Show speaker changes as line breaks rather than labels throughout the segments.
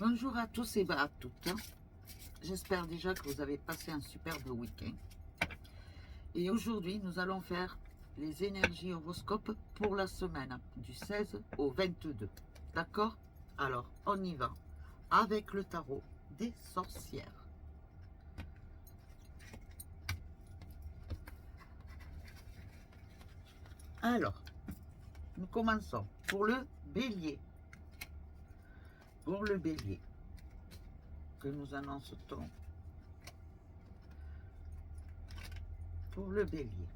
Bonjour à tous et à toutes. J'espère déjà que vous avez passé un superbe week-end. Et aujourd'hui, nous allons faire les énergies horoscopes pour la semaine du 16 au 22. D'accord? Alors, on y va avec le tarot des sorcières. Alors, nous commençons pour le bélier. Pour le bélier, que nous annonce-t-on pour le bélier?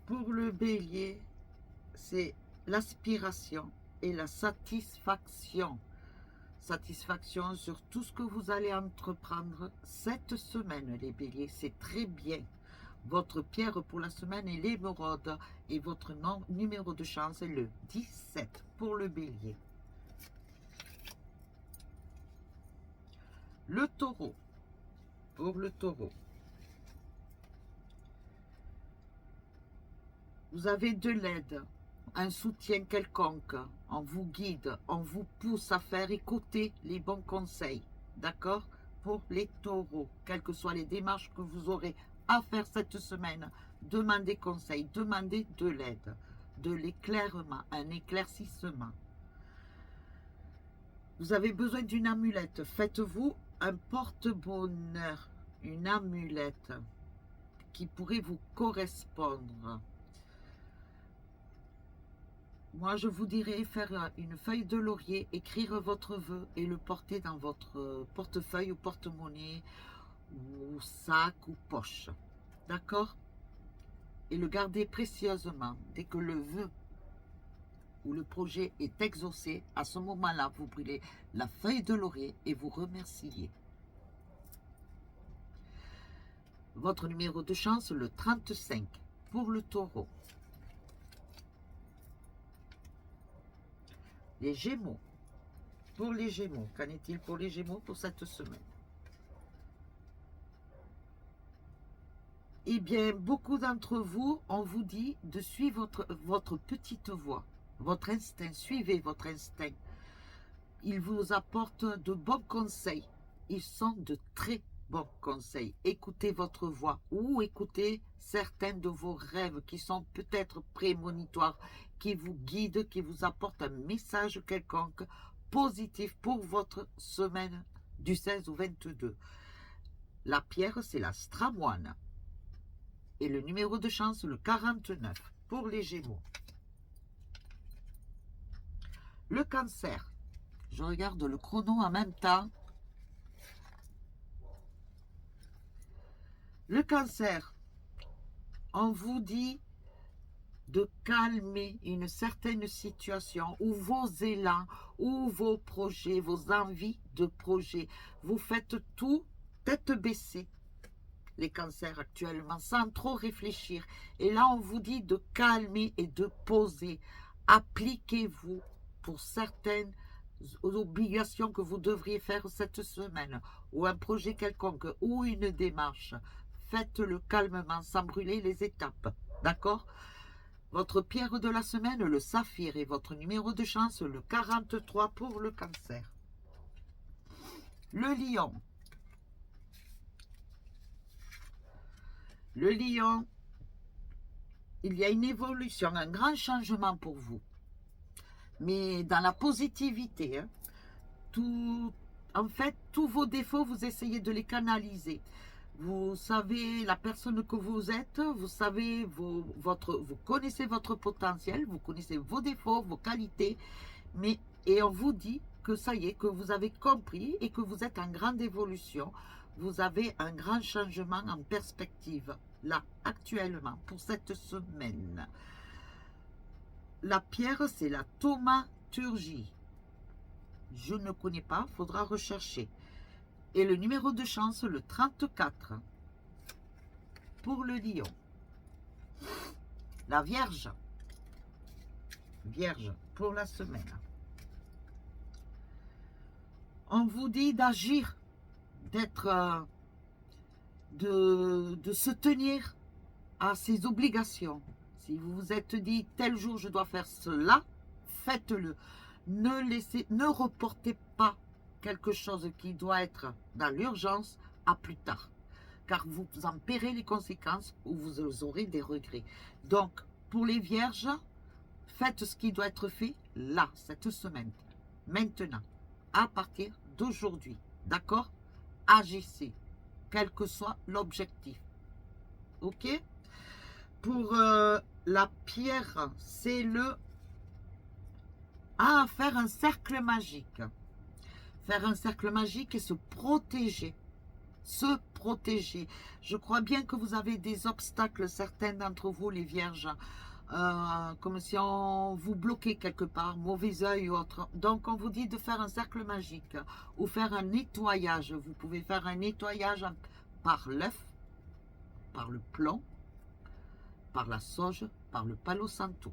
Pour le bélier, c'est l'aspiration et la satisfaction. Satisfaction sur tout ce que vous allez entreprendre cette semaine, les béliers. C'est très bien. Votre pierre pour la semaine est l'émeraude et votre numéro de chance est le 17 pour le bélier. Le taureau. Pour le taureau, vous avez de l'aide, un soutien quelconque, on vous guide, on vous pousse à faire écouter les bons conseils, d'accord? Pour les taureaux, quelles que soient les démarches que vous aurez à faire cette semaine, demandez conseil, demandez de l'aide, de l'éclairement, un éclaircissement. Vous avez besoin d'une amulette, faites-vous un porte-bonheur, une amulette qui pourrait vous correspondre. Moi, je vous dirais faire une feuille de laurier, écrire votre vœu et le porter dans votre portefeuille ou porte-monnaie ou sac ou poche. D'accord? Et le garder précieusement. Dès que le vœu ou le projet est exaucé, à ce moment-là, vous brûlez la feuille de laurier et vous remerciez. Votre numéro de chance, le 35, pour le taureau. Les Gémeaux. Pour les Gémeaux, qu'en est-il pour les Gémeaux pour cette semaine? Eh bien, beaucoup d'entre vous, on vous dit de suivre votre petite voix, votre instinct. Suivez votre instinct. Il vous apporte de bons conseils. Ils sont de très bons conseils. Écoutez votre voix ou écoutez certains de vos rêves qui sont peut-être prémonitoires, qui vous guident, qui vous apportent un message quelconque positif pour votre semaine du 16 au 22. La pierre, c'est la stramoine. Et le numéro de chance, le 49, pour les Gémeaux. Le Cancer. Je regarde le chrono en même temps. Le Cancer, on vous dit de calmer une certaine situation ou vos élans ou vos projets, vos envies de projet. Vous faites tout tête baissée, les cancers actuellement, sans trop réfléchir. Et là, on vous dit de calmer et de poser. Appliquez-vous pour certaines obligations que vous devriez faire cette semaine, ou un projet quelconque, ou une démarche. Faites-le calmement, sans brûler les étapes. D'accord? Votre pierre de la semaine, le saphir, et votre numéro de chance, le 43 pour le Cancer. Le Lion. Le Lion, il y a une évolution, un grand changement pour vous. Mais dans la positivité, hein. En fait, tous vos défauts, vous essayez de les canaliser. Vous savez la personne que vous êtes, vous savez vous connaissez votre potentiel, vous connaissez vos défauts, vos qualités, et on vous dit que ça y est, que vous avez compris et que vous êtes en grande évolution. Vous avez un grand changement en perspective, là, actuellement, pour cette semaine. La pierre, c'est la thaumaturgie. Je ne connais pas, faudra rechercher. Et le numéro de chance, le 34, pour le Lion. La Vierge. Vierge, pour la semaine. On vous dit d'agir, d'être, de se tenir à ses obligations. Si vous vous êtes dit, tel jour je dois faire cela, faites-le. Ne reportez pas quelque chose qui doit être dans l'urgence à plus tard, car vous en paierez les conséquences ou vous aurez des regrets. Donc, pour les vierges, faites ce qui doit être fait là, cette semaine, maintenant, à partir d'aujourd'hui, d'accord? Agissez, quel que soit l'objectif, ok? Pour la pierre, c'est faire un cercle magique. Faire un cercle magique et se protéger. Se protéger. Je crois bien que vous avez des obstacles, certains d'entre vous, les vierges, comme si on vous bloquait quelque part, mauvais œil ou autre. Donc, on vous dit de faire un cercle magique ou faire un nettoyage. Vous pouvez faire un nettoyage par l'œuf, par le plomb, par la sauge, par le palo santo.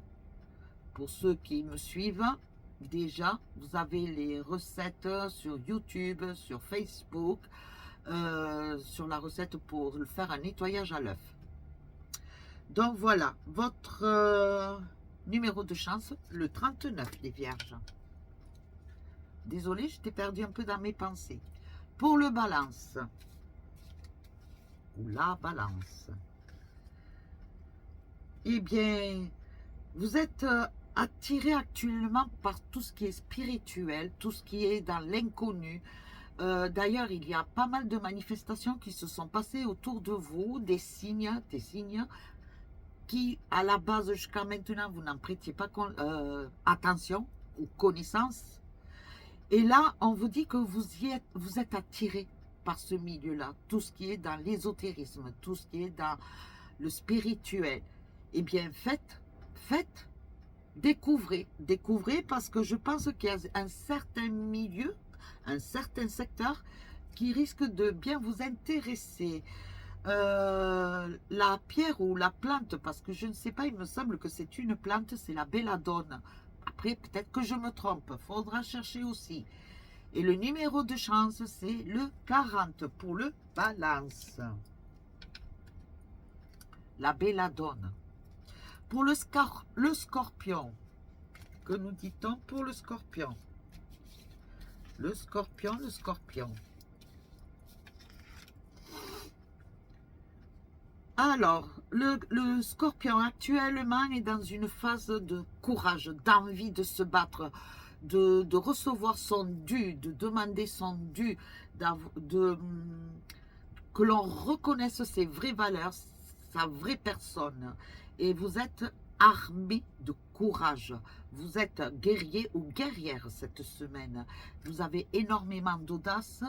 Pour ceux qui me suivent, déjà, vous avez les recettes sur YouTube, sur Facebook, sur la recette pour faire un nettoyage à l'œuf. Donc voilà, votre numéro de chance, le 39, les vierges. Désolée, je t'ai perdu un peu dans mes pensées. Pour le balance, ou la balance, eh bien, vous êtes attiré actuellement par tout ce qui est spirituel, tout ce qui est dans l'inconnu. D'ailleurs, il y a pas mal de manifestations qui se sont passées autour de vous, des signes qui, à la base, jusqu'à maintenant, vous n'en prêtiez pas attention ou connaissance. Et là, on vous dit que vous êtes attiré par ce milieu-là, tout ce qui est dans l'ésotérisme, tout ce qui est dans le spirituel. Eh bien, faites, découvrez parce que je pense qu'il y a un certain milieu, un certain secteur qui risque de bien vous intéresser. La pierre ou la plante, parce que je ne sais pas, il me semble que c'est une plante, c'est la belladone. Après, peut-être que je me trompe, faudra chercher aussi. Et le numéro de chance, c'est le 40 pour le balance. La belladone. Pour le scorpion, que nous dit-on pour le scorpion? Le scorpion. Alors, le scorpion actuellement est dans une phase de courage, d'envie de se battre, de recevoir son dû, de demander son dû, que l'on reconnaisse ses vraies valeurs, sa vraie personne. Et vous êtes armé de courage. Vous êtes guerrier ou guerrière cette semaine. Vous avez énormément d'audace.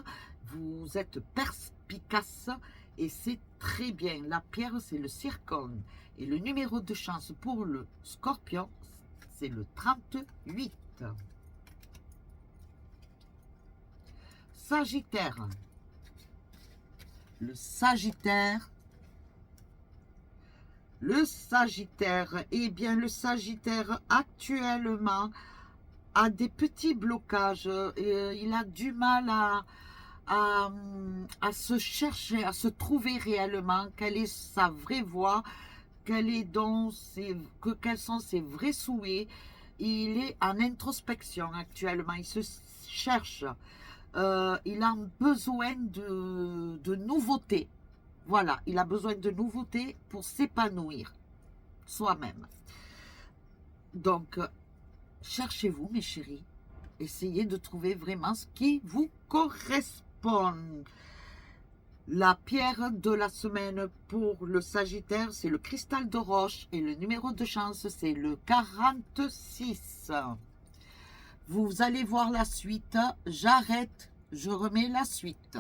Vous êtes perspicace. Et c'est très bien. La pierre, c'est le zircone. Et le numéro de chance pour le scorpion, c'est le 38. Sagittaire. Le Sagittaire. Eh bien, le Sagittaire, actuellement, a des petits blocages. Il a du mal à se chercher, à se trouver réellement, quelle est sa vraie voix, quels sont ses vrais souhaits. Il est en introspection actuellement, il se cherche. Il a besoin de nouveautés. Voilà, il a besoin de nouveautés pour s'épanouir soi-même. Donc, cherchez-vous, mes chéris. Essayez de trouver vraiment ce qui vous correspond. La pierre de la semaine pour le Sagittaire, c'est le cristal de roche. Et le numéro de chance, c'est le 46. Vous allez voir la suite. J'arrête, je remets la suite.